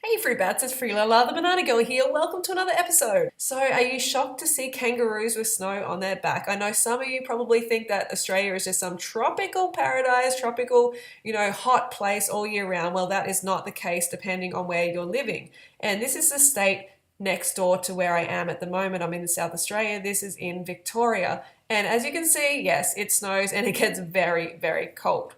Hey fruit bats, it's Freelala, the banana girl here. Welcome to another episode. So are you shocked to see kangaroos with snow on their back? I know some of you probably think that Australia is just some tropical paradise, tropical, hot place all year round. Well, that is not the case depending on where you're living. And this is the state next door to where I am at the moment. I'm in South Australia. This is in Victoria. And as you can see, yes, it snows and it gets very, very cold.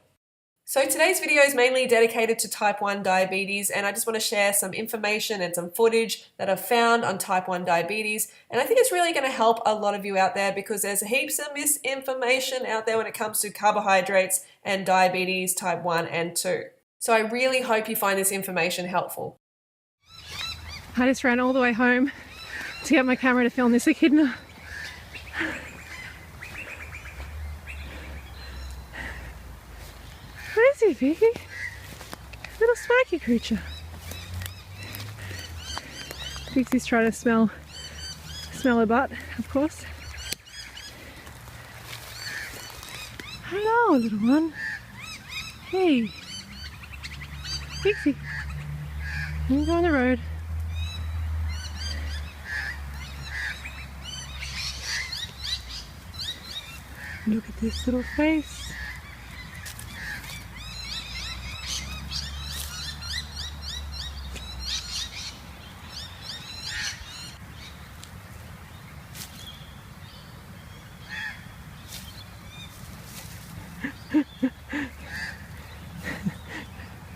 So today's video is mainly dedicated to type 1 diabetes, and I just want to share some information and some footage that I've found on type 1 diabetes. And I think it's really going to help a lot of you out there because there's heaps of misinformation out there when it comes to carbohydrates and diabetes type 1 and 2. So I really hope you find this information helpful. I just ran all the way home to get my camera to film this echidna. Where is he, Vicky? Little spiky creature. Vixie's trying to smell her butt, of course. Hello, little one. Hey. Vixie. You go on the road. Look at this little face.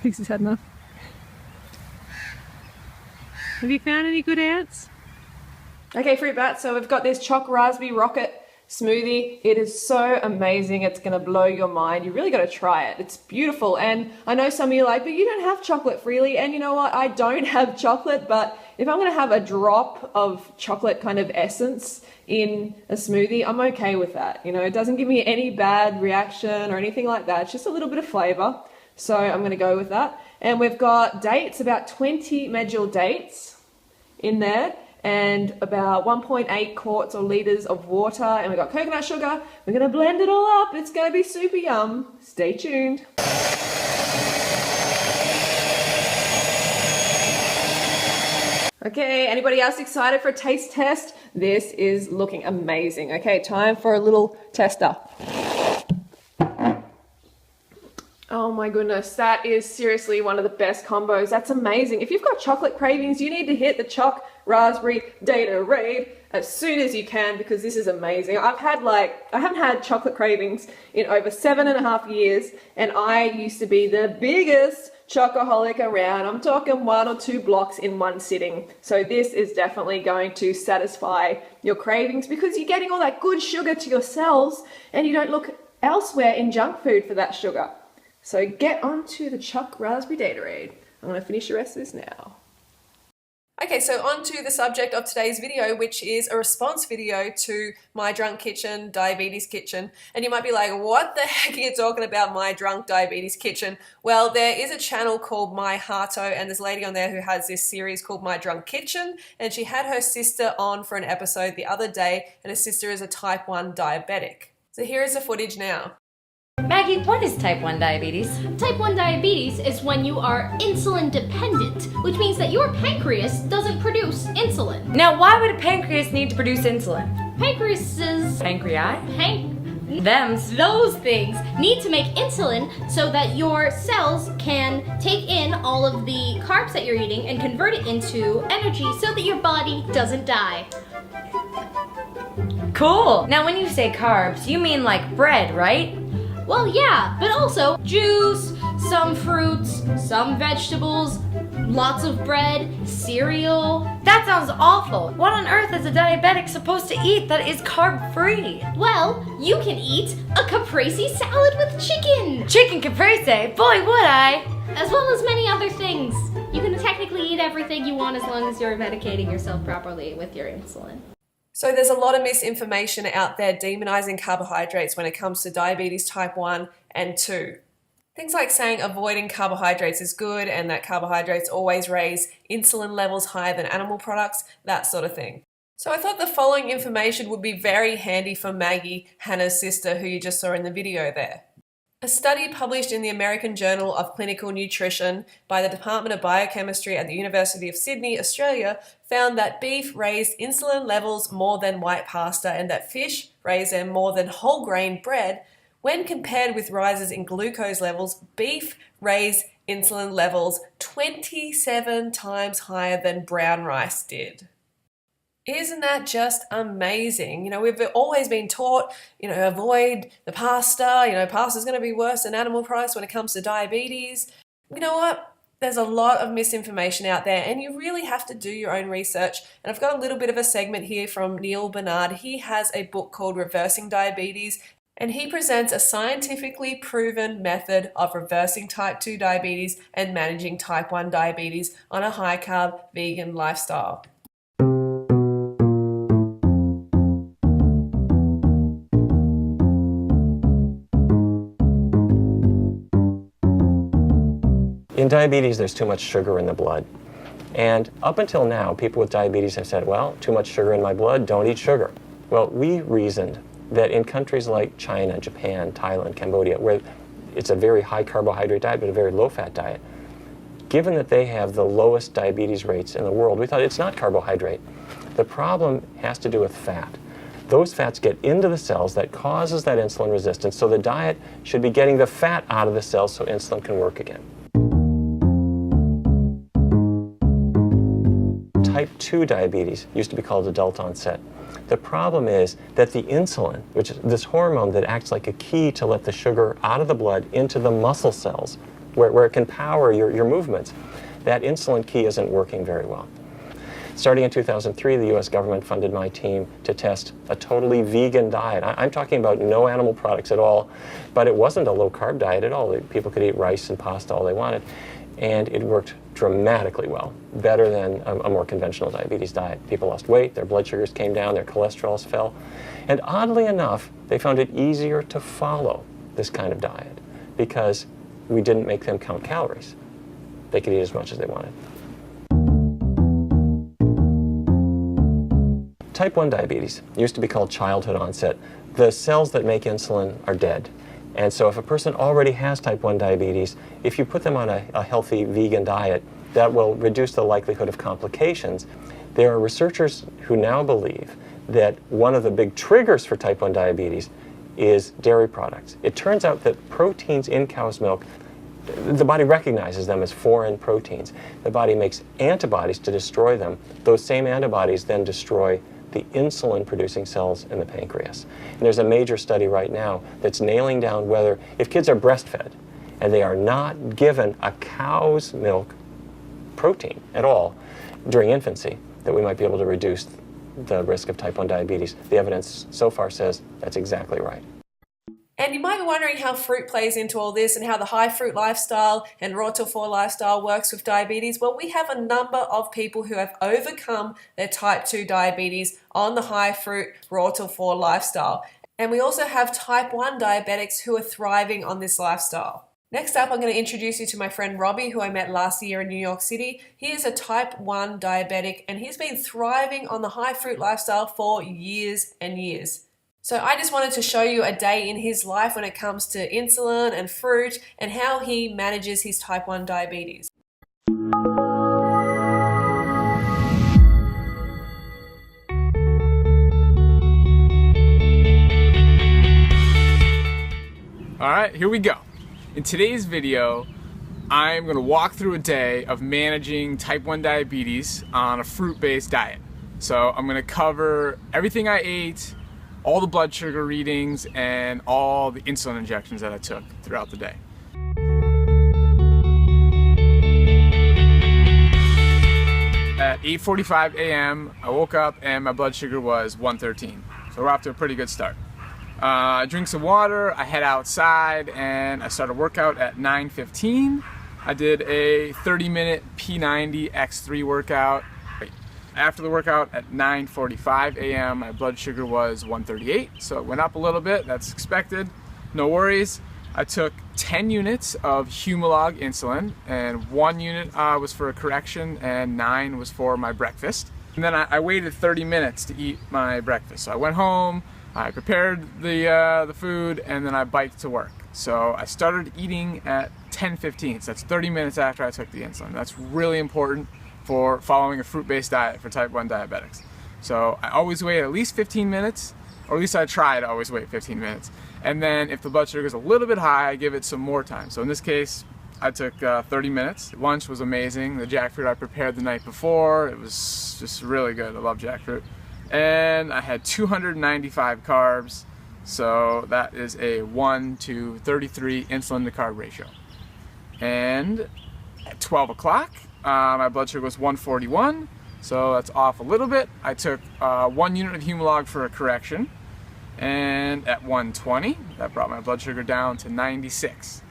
Vixie's had enough. Have you found any good ants? Okay, fruit bats, so we've got this choc raspberry rocket smoothie. It is so amazing. It's going to blow your mind. You really got to try it. It's beautiful. And I know some of you are like, but you don't have chocolate freely. And you know what? I don't have chocolate, but if I'm going to have a drop of chocolate kind of essence in a smoothie, I'm okay with that. It doesn't give me any bad reaction or anything like that. It's just a little bit of flavor. So I'm going to go with that. And we've got dates, about 20 medjool dates in there, and about 1.8 quarts or litres of water. And we've got coconut sugar. We're going to blend it all up. It's going to be super yum. Stay tuned. Okay, anybody else excited for a taste test? This is looking amazing. Okay, time for a little tester. Oh my goodness, that is seriously one of the best combos. That's amazing. If you've got chocolate cravings, you need to hit the choc raspberry Datorade as soon as you can because this is amazing. I haven't had chocolate cravings in over 7.5 years, and I used to be the biggest chocoholic around. I'm talking 1 or 2 blocks in one sitting. So this is definitely going to satisfy your cravings because you're getting all that good sugar to your cells and you don't look elsewhere in junk food for that sugar. So get onto the choc raspberry Datorade. I'm going to finish the rest of this now. Okay, so on to the subject of today's video, which is a response video to My Drunk Kitchen, Diabetes Kitchen. And you might be like, what the heck are you talking about, My Drunk Diabetes Kitchen? Well, there is a channel called myharto, and there's a lady on there who has this series called My Drunk Kitchen, and she had her sister on for an episode the other day, and her sister is a type 1 diabetic. So here is the footage now. Maggie, what is type 1 diabetes? Type 1 diabetes is when you are insulin dependent, which means that your pancreas doesn't produce insulin. Now, why would a pancreas need to produce insulin? Pancreases... Those things need to make insulin so that your cells can take in all of the carbs that you're eating and convert it into energy so that your body doesn't die. Cool! Now, when you say carbs, you mean like bread, right? Well, yeah, but also juice, some fruits, some vegetables, lots of bread, cereal. That sounds awful. What on earth is a diabetic supposed to eat that is carb-free? Well, you can eat a caprese salad with chicken. Chicken caprese? Boy, would I! As well as many other things. You can technically eat everything you want as long as you're medicating yourself properly with your insulin. So there's a lot of misinformation out there demonizing carbohydrates when it comes to diabetes type 1 and 2. Things like saying avoiding carbohydrates is good and that carbohydrates always raise insulin levels higher than animal products, that sort of thing. So I thought the following information would be very handy for Maggie, Hannah's sister, who you just saw in the video there. A study published in the American Journal of Clinical Nutrition by the Department of Biochemistry at the University of Sydney, Australia, found that beef raised insulin levels more than white pasta and that fish raised them more than whole grain bread. When compared with rises in glucose levels, beef raised insulin levels 27 times higher than brown rice did. Isn't that just amazing? We've always been taught, avoid the pasta. Pasta's going to be worse than animal products when it comes to diabetes. You know what? There's a lot of misinformation out there, and you really have to do your own research. And I've got a little bit of a segment here from Neil Bernard. He has a book called Reversing Diabetes, and he presents a scientifically proven method of reversing type 2 diabetes and managing type 1 diabetes on a high-carb vegan lifestyle. In diabetes, there's too much sugar in the blood. And up until now, people with diabetes have said, well, too much sugar in my blood, don't eat sugar. Well, we reasoned that in countries like China, Japan, Thailand, Cambodia, where it's a very high carbohydrate diet but a very low fat diet, given that they have the lowest diabetes rates in the world, we thought it's not carbohydrate. The problem has to do with fat. Those fats get into the cells, that causes that insulin resistance, so the diet should be getting the fat out of the cells so insulin can work again. Type 2 diabetes used to be called adult onset. The problem is that the insulin, which is this hormone that acts like a key to let the sugar out of the blood into the muscle cells, where it can power your movements, that insulin key isn't working very well. Starting in 2003, the US government funded my team to test a totally vegan diet. I'm talking about no animal products at all, but it wasn't a low-carb diet at all. People could eat rice and pasta all they wanted, and it worked dramatically well, better than a more conventional diabetes diet. People lost weight, their blood sugars came down, their cholesterols fell, and oddly enough, they found it easier to follow this kind of diet because we didn't make them count calories. They could eat as much as they wanted. Type 1 diabetes used to be called childhood onset. The cells that make insulin are dead. And so if a person already has type 1 diabetes, if you put them on a healthy vegan diet, that will reduce the likelihood of complications. There are researchers who now believe that one of the big triggers for type 1 diabetes is dairy products. It turns out that proteins in cow's milk, the body recognizes them as foreign proteins. The body makes antibodies to destroy them. Those same antibodies then destroy the insulin-producing cells in the pancreas. And there's a major study right now that's nailing down whether, if kids are breastfed and they are not given a cow's milk protein at all during infancy, that we might be able to reduce the risk of type 1 diabetes. The evidence so far says that's exactly right. And you might be wondering how fruit plays into all this and how the high fruit lifestyle and raw till 4 lifestyle works with diabetes. Well, we have a number of people who have overcome their type 2 diabetes on the high fruit raw till 4 lifestyle. And we also have type 1 diabetics who are thriving on this lifestyle. Next up, I'm going to introduce you to my friend Robbie, who I met last year in New York City. He is a type 1 diabetic and he's been thriving on the high fruit lifestyle for years and years. So I just wanted to show you a day in his life when it comes to insulin and fruit and how he manages his type 1 diabetes. All right, here we go. In today's video, I'm going to walk through a day of managing type 1 diabetes on a fruit-based diet. So I'm going to cover everything I ate, all the blood sugar readings, and all the insulin injections that I took throughout the day. At 8:45 a.m., I woke up and my blood sugar was 113. So we're off to a pretty good start. I drink some water, I head outside, and I start a workout at 9:15. I did a 30-minute P90 X3 workout. After the workout at 9:45 a.m., my blood sugar was 138, so it went up a little bit. That's expected. No worries. I took 10 units of Humalog insulin, and 1 unit was for a correction, and 9 was for my breakfast. And then I waited 30 minutes to eat my breakfast. So I went home, I prepared the food, and then I biked to work. So I started eating at 10:15, so that's 30 minutes after I took the insulin. That's really important for following a fruit-based diet for type 1 diabetics. So I always wait at least 15 minutes, or at least I try to always wait 15 minutes. And then if the blood sugar is a little bit high, I give it some more time. So in this case, I took 30 minutes. Lunch was amazing. The jackfruit I prepared the night before, it was just really good. I love jackfruit. And I had 295 carbs. So that is a 1 to 33 insulin to carb ratio. And at 12 o'clock, my blood sugar was 141. So that's off a little bit. I took 1 unit of Humalog for a correction. And at 120, that brought my blood sugar down to 96.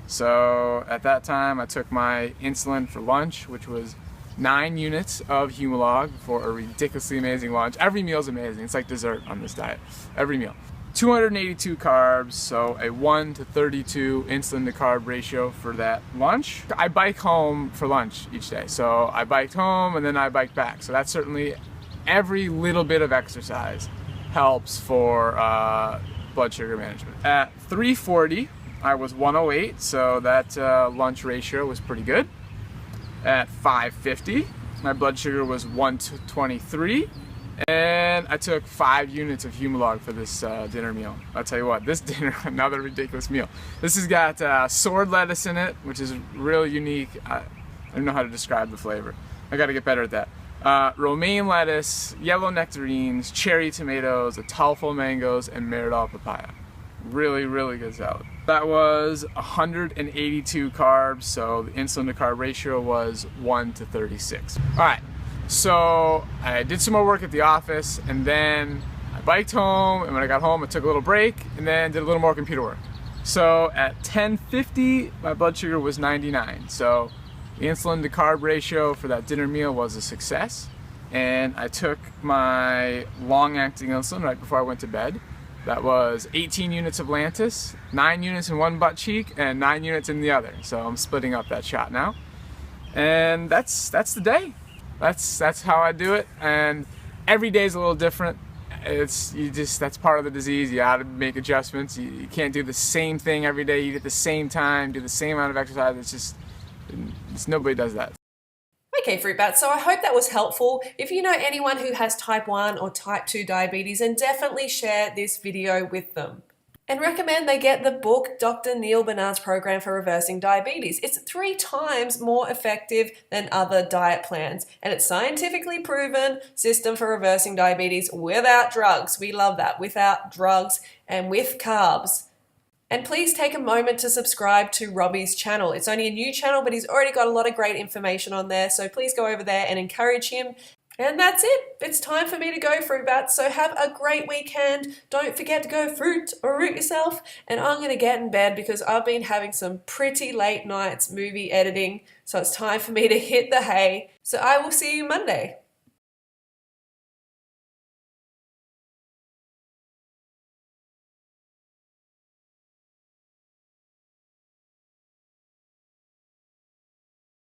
So at that time, I took my insulin for lunch, which was 9 units of Humalog for a ridiculously amazing lunch. Every meal is amazing. It's like dessert on this diet. Every meal. 282 carbs, so a 1 to 32 insulin to carb ratio for that lunch. I bike home for lunch each day. So I biked home and then I biked back. So that's certainly every little bit of exercise helps for blood sugar management. At 340, I was 108, so that lunch ratio was pretty good. At 550, my blood sugar was 123, and I took 5 units of Humalog for this dinner meal. I'll tell you what, this dinner, another ridiculous meal. This has got sword lettuce in it, which is really unique. I don't know how to describe the flavor. I gotta get better at that. Romaine lettuce, yellow nectarines, cherry tomatoes, Atalfo mangoes, and Meridol papaya. Really, really good salad. That was 182 carbs, so the insulin to carb ratio was 1 to 36. All right, so I did some more work at the office, and then I biked home, and when I got home, I took a little break, and then did a little more computer work. So at 10:50, my blood sugar was 99. So the insulin to carb ratio for that dinner meal was a success, and I took my long-acting insulin right before I went to bed. That was 18 units of Lantus, 9 units in one butt cheek, and 9 units in the other. So I'm splitting up that shot now, and that's the day. That's how I do it, and every day is a little different. That's part of the disease. You got to make adjustments. You can't do the same thing every day. Eat at the same time, do the same amount of exercise. Nobody does that. Okay, Fruit Bats, so I hope that was helpful. If you know anyone who has type 1 or type 2 diabetes, then definitely share this video with them. And recommend they get the book Dr. Neil Bernard's program for reversing diabetes. It's 3 times more effective than other diet plans, and it's scientifically proven system for reversing diabetes without drugs. We love that, without drugs and with carbs. And please take a moment to subscribe to Robbie's channel. It's only a new channel, but he's already got a lot of great information on there. So please go over there and encourage him. And that's it. It's time for me to go, Fruit Bats. So have a great weekend. Don't forget to go fruit or root yourself. And I'm going to get in bed because I've been having some pretty late nights movie editing. So it's time for me to hit the hay. So I will see you Monday.